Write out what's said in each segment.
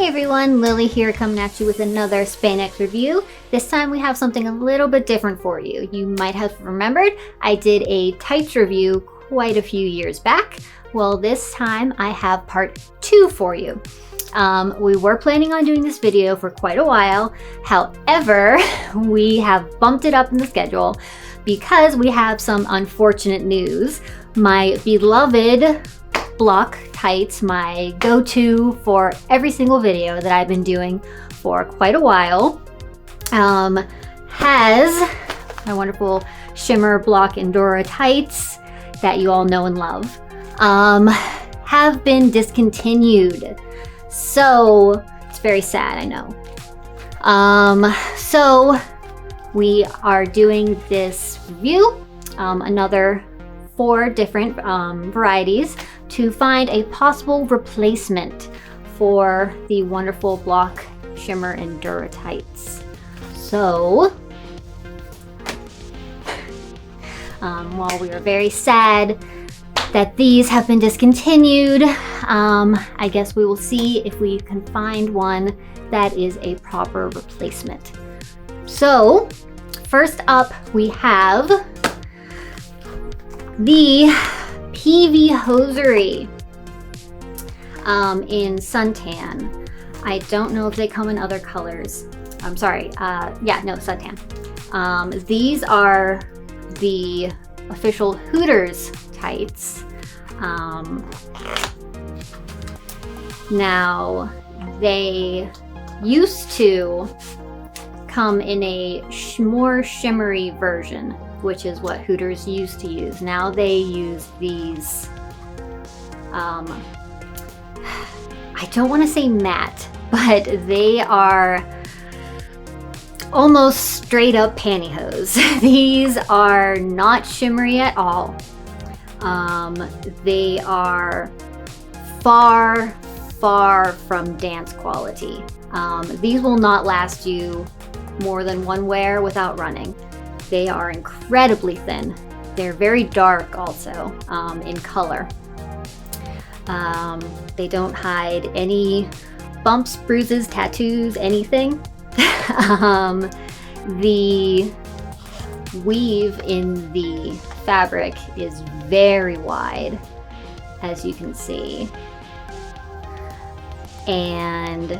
Hey everyone, Lily here coming at you with another Spanx review. This time we have something a little bit different for you. You might have remembered I did a tights review quite a few years back. Well, this time I have part 2 for you. We were planning on doing this video for quite a while. However, we have bumped it up in the schedule because we have some unfortunate news. My beloved BLOCH tights, my go-to for every single video that I've been doing for quite a while, has my wonderful shimmer BLOCH Endura tights that you all know and love, have been discontinued. So it's very sad, I know. So we are doing this review, another 4 different varieties, to find a possible replacement for the wonderful BLOCH Shimmer Endura tights. So, while we are very sad that these have been discontinued, I guess we will see if we can find one that is a proper replacement. So, first up we have the Peavy hosiery in suntan. I don't know if they come in other colors. I'm sorry. Yeah, no, suntan. These are the official Hooters tights. Now, they used to come in a more shimmery version, which is what Hooters used to use. Now they use these, I don't want to say matte, but they are almost straight up pantyhose. These are not shimmery at all. They are far, far from dance quality. These will not last you more than one wear without running. They are incredibly thin. They're very dark also in color. They don't hide any bumps, bruises, tattoos, anything. The weave in the fabric is very wide, as you can see. And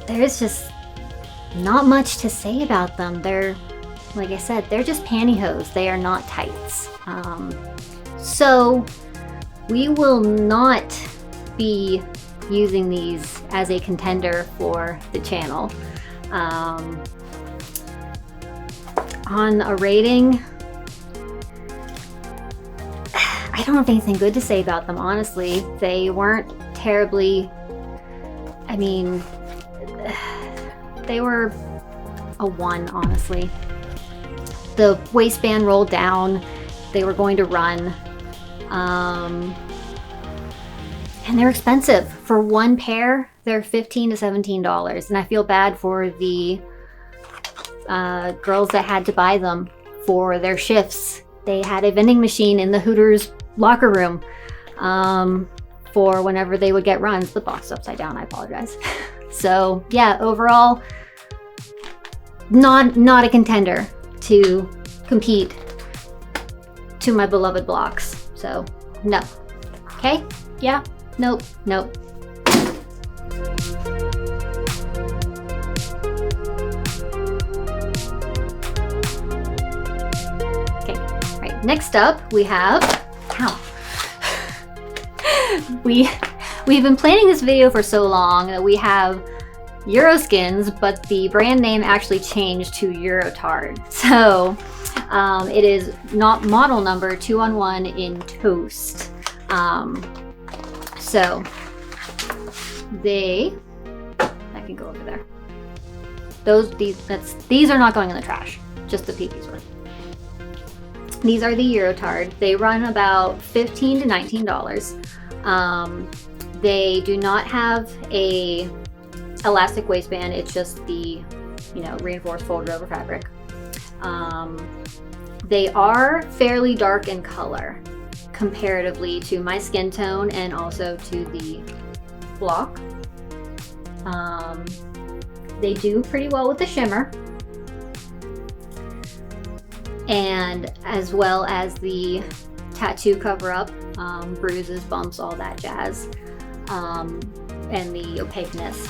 there's just not much to say about them. They're, like I said, they're just pantyhose. They are not tights. So we will not be using these as a contender for the channel. On a rating, I don't have anything good to say about them, honestly. They weren't terribly, I mean, they were a 1, honestly. The waistband rolled down, they were going to run, and they're expensive. For one pair, they're $15 to $17, and I feel bad for the girls that had to buy them for their shifts. They had a vending machine in the Hooters locker room for whenever they would get runs. The box upside down, I apologize. So yeah, overall, not a contender to compete to my beloved BLOCHs. So no. Okay? Yeah? Nope. Nope. Okay. All right. Next up, we have. Ow. We've been planning this video for so long that we have Euroskins, but the brand name actually changed to Eurotard. So it is not model number 211 in toast. So I can go over there. These are not going in the trash. Just the Peavy's were. These are the Eurotard. They run about $15 to $19. They do not have a elastic waistband. It's just the, reinforced folded over fabric. They are fairly dark in color comparatively to my skin tone and also to the BLOCH. They do pretty well with the shimmer, and as well as the tattoo cover-up, bruises, bumps, all that jazz, and the opaqueness.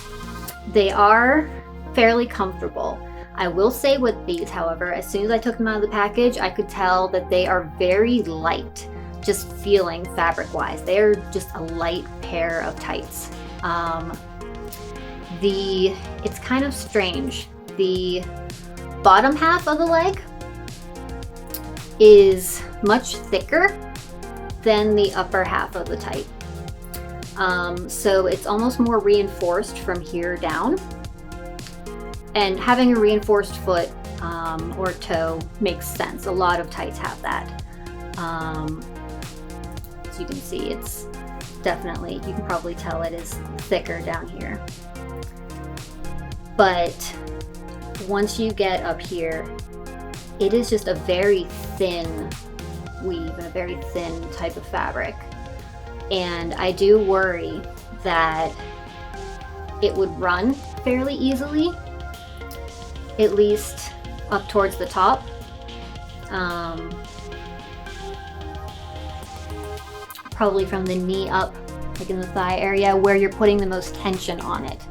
They are fairly comfortable. I will say with these, however, as soon as I took them out of the package, I could tell that they are very light, just feeling fabric-wise. They're just a light pair of tights. It's kind of strange. The bottom half of the leg is much thicker than the upper half of the tight. So it's almost more reinforced from here down. And having a reinforced foot or toe makes sense. A lot of tights have that. As you can see, it's definitely, you can probably tell it is thicker down here. But once you get up here, it is just a very thin weave and a very thin type of fabric. And I do worry that it would run fairly easily, at least up towards the top. Probably from the knee up, like in the thigh area, where you're putting the most tension on it.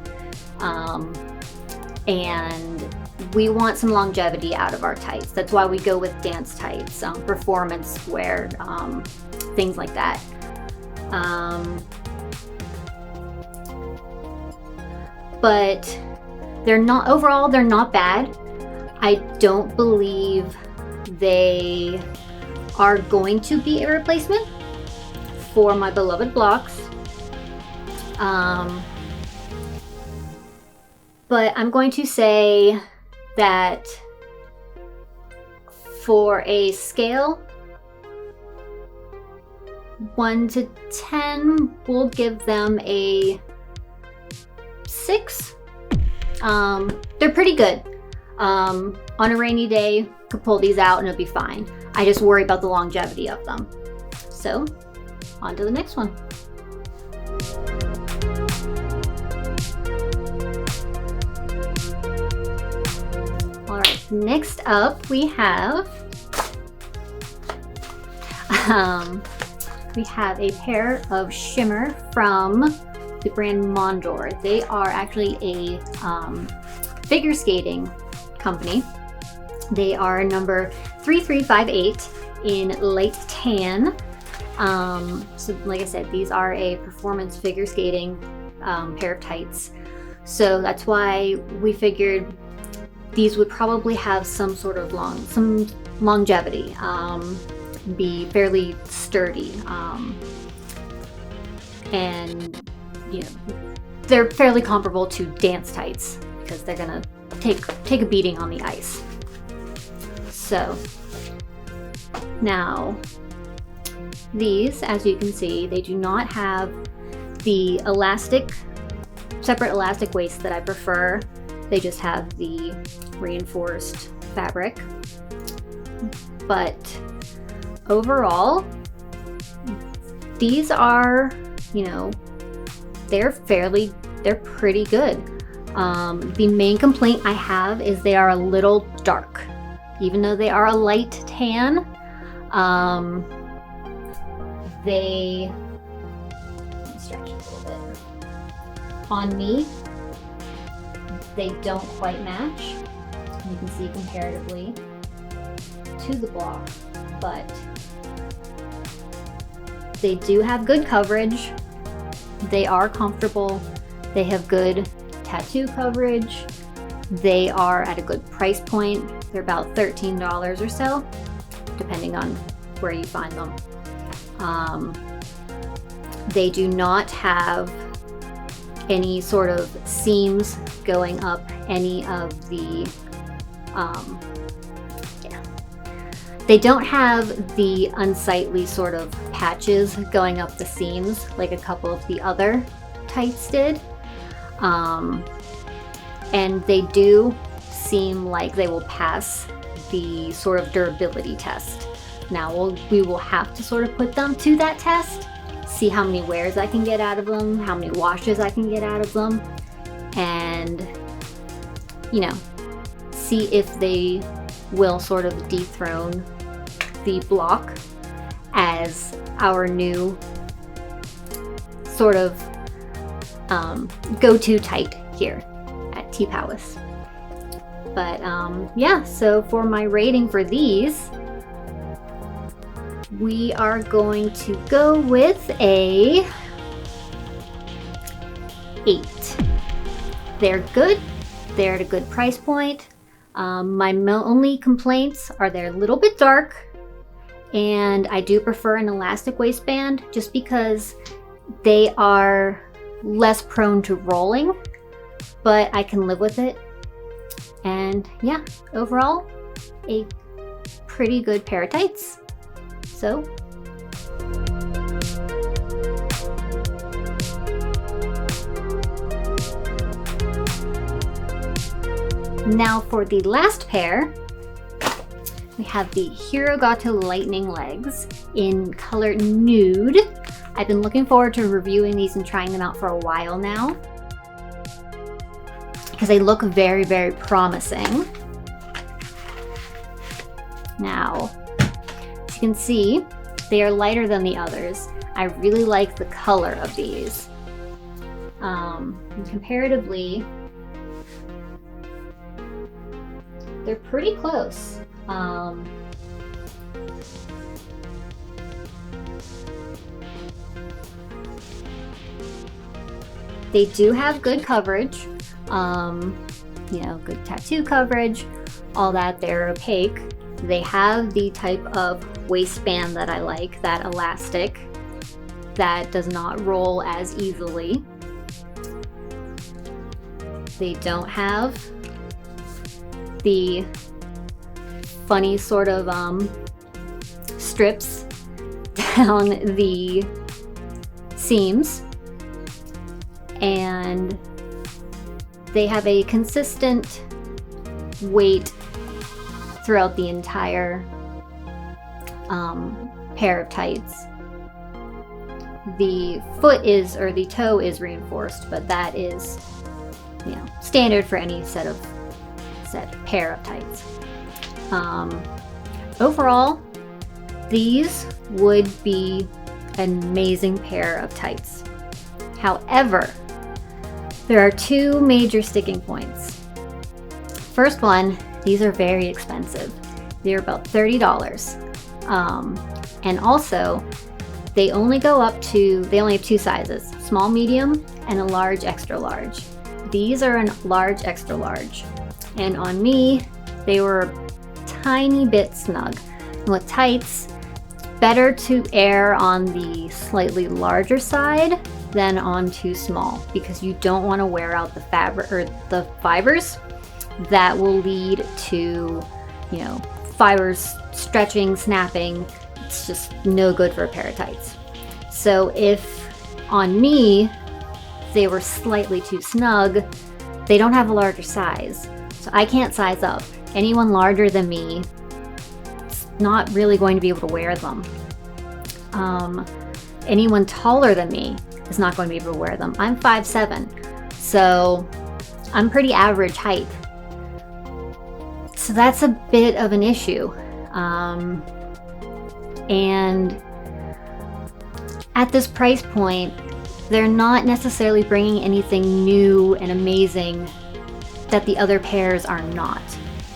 And we want some longevity out of our tights. That's why we go with dance tights, performance wear, things like that. But they're not, overall, they're not bad. I don't believe they are going to be a replacement for my beloved blocks. But I'm going to say that for a scale 1 to 10, we'll give them a 6. They're pretty good. On a rainy day, could pull these out and it'll be fine. I just worry about the longevity of them. So, on to the next one. All right, next up we have a pair of shimmer from the brand Mondor. They are actually a figure skating company. They are number 3358 in light tan. So like I said, these are a performance figure skating pair of tights. So that's why we figured these would probably have some sort of longevity, be fairly sturdy, and you know, they're fairly comparable to dance tights because they're gonna take a beating on the ice. So now these, as you can see, they do not have the separate elastic waist that I prefer. They just have the reinforced fabric. But overall, these are, you know, they're pretty good. The main complaint I have is they are a little dark. Even though they are a light tan, let me stretch it a little bit. On me, they don't quite match. You can see comparatively to the block, but they do have good coverage. They are comfortable. They have good tattoo coverage. They are at a good price point. They're about $13 or so, depending on where you find them. They do not have any sort of seams going up any of the, They don't have the unsightly sort of patches going up the seams like a couple of the other tights did. And they do seem like they will pass the sort of durability test. Now we will have to sort of put them to that test, see how many wears I can get out of them, how many washes I can get out of them. and, you know, see if they will sort of dethrone the BLOCH as our new sort of go-to tight here at T-Palace. But yeah, so for my rating for these, we are going to go with a 8. They're good. They're at a good price point. My only complaints are they're a little bit dark, and I do prefer an elastic waistband just because they are less prone to rolling, but I can live with it. And yeah, overall, a pretty good pair of tights. So now for the last pair, we have the Hirogato Lightning Legs in color Nude. I've been looking forward to reviewing these and trying them out for a while now because they look very, very promising. Now, as you can see, they are lighter than the others. I really like the color of these. And comparatively, they're pretty close. They do have good coverage, you know, good tattoo coverage, all that. They're opaque. They have the type of waistband that I like, that elastic, that does not roll as easily. They don't have the funny sort of strips down the seams, and they have a consistent weight throughout the entire pair of tights. The foot is, or the toe is reinforced, but that is, you know, standard for any set pair of tights. Overall, these would be an amazing pair of tights. However, there are two major sticking points. First one, these are very expensive. They're about $30. And also, they only have two sizes, small, medium, and a large, extra large. These are a large, extra large. And on me, they were a tiny bit snug. And with tights, better to err on the slightly larger side than on too small, because you don't want to wear out the fabric or the fibers. That will lead to, you know, fibers stretching, snapping. It's just no good for a pair of tights. So if on me they were slightly too snug, they don't have a larger size, so I can't size up. Anyone larger than me is not really going to be able to wear them. Anyone taller than me is not going to be able to wear them. I'm 5'7", so I'm pretty average height. So that's a bit of an issue. And at this price point, they're not necessarily bringing anything new and amazing that the other pairs are not.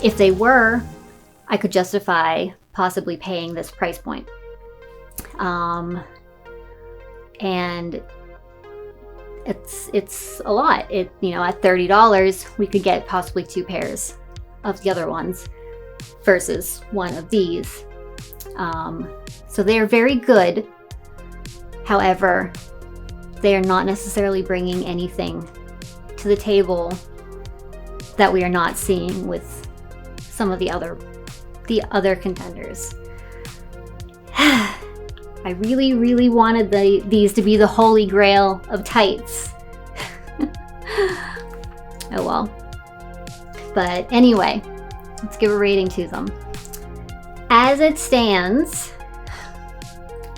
If they were, I could justify possibly paying this price point. And it's a lot. You know, at $30, we could get possibly two pairs of the other ones versus one of these. So they are very good. However, they are not necessarily bringing anything to the table that we are not seeing with some of the other contenders. I really, really wanted these to be the holy grail of tights. Oh well. But anyway, let's give a rating to them. As it stands,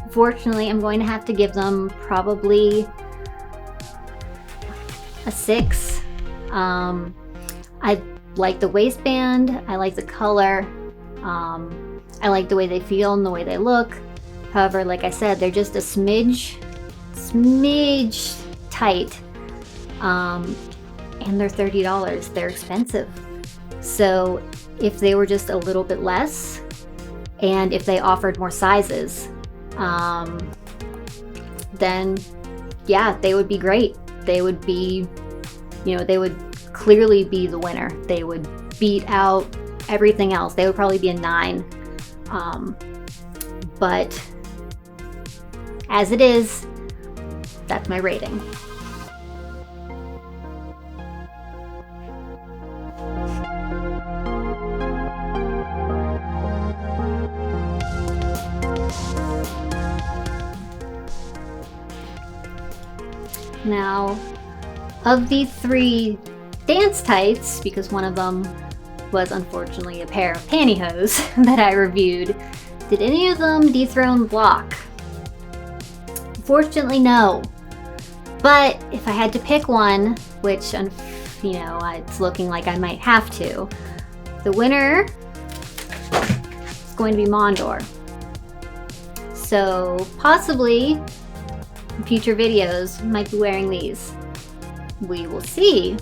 unfortunately, I'm going to have to give them probably a 6. I like the waistband, I like the color, I like the way they feel and the way they look. However, like I said, they're just a smidge tight, and they're $30. They're expensive. So if they were just a little bit less, and if they offered more sizes, then yeah, they would be great. They would be, they would clearly be the winner. They would beat out everything else. They would probably be a 9. But as it is, that's my rating. Now, of the 3 dance tights, because one of them was unfortunately a pair of pantyhose that I reviewed, did any of them dethrone BLOCH? Unfortunately, no. But if I had to pick one, which, it's looking like I might have to, the winner is going to be Mondor. So possibly in future videos, I might be wearing these. We will see.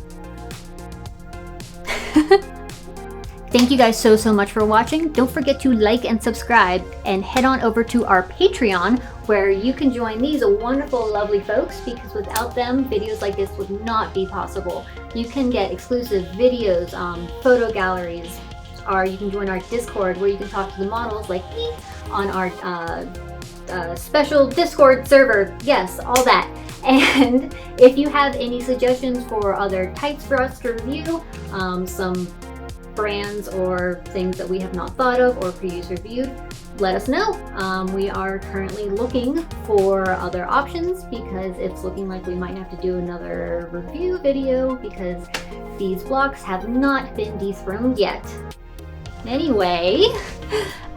Thank you guys so much for watching. Don't forget to like and subscribe, and head on over to our Patreon, where you can join these wonderful, lovely folks, because without them, videos like this would not be possible. You can get exclusive videos, photo galleries, or you can join our Discord, where you can talk to the models like me on our special Discord server. Yes, all that. And if you have any suggestions for other tights for us to review, some brands or things that we have not thought of or previously reviewed, let us know. We are currently looking for other options, because it's looking like we might have to do another review video, because these blocks have not been dethroned yet. Anyway,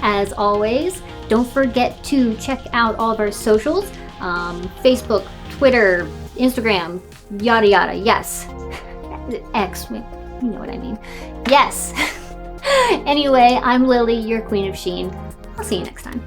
as always, don't forget to check out all of our socials, Facebook, Twitter, Instagram, yada yada. Yes. X, you know what I mean. Yes. Anyway, I'm Lily, your Queen of Sheen. I'll see you next time.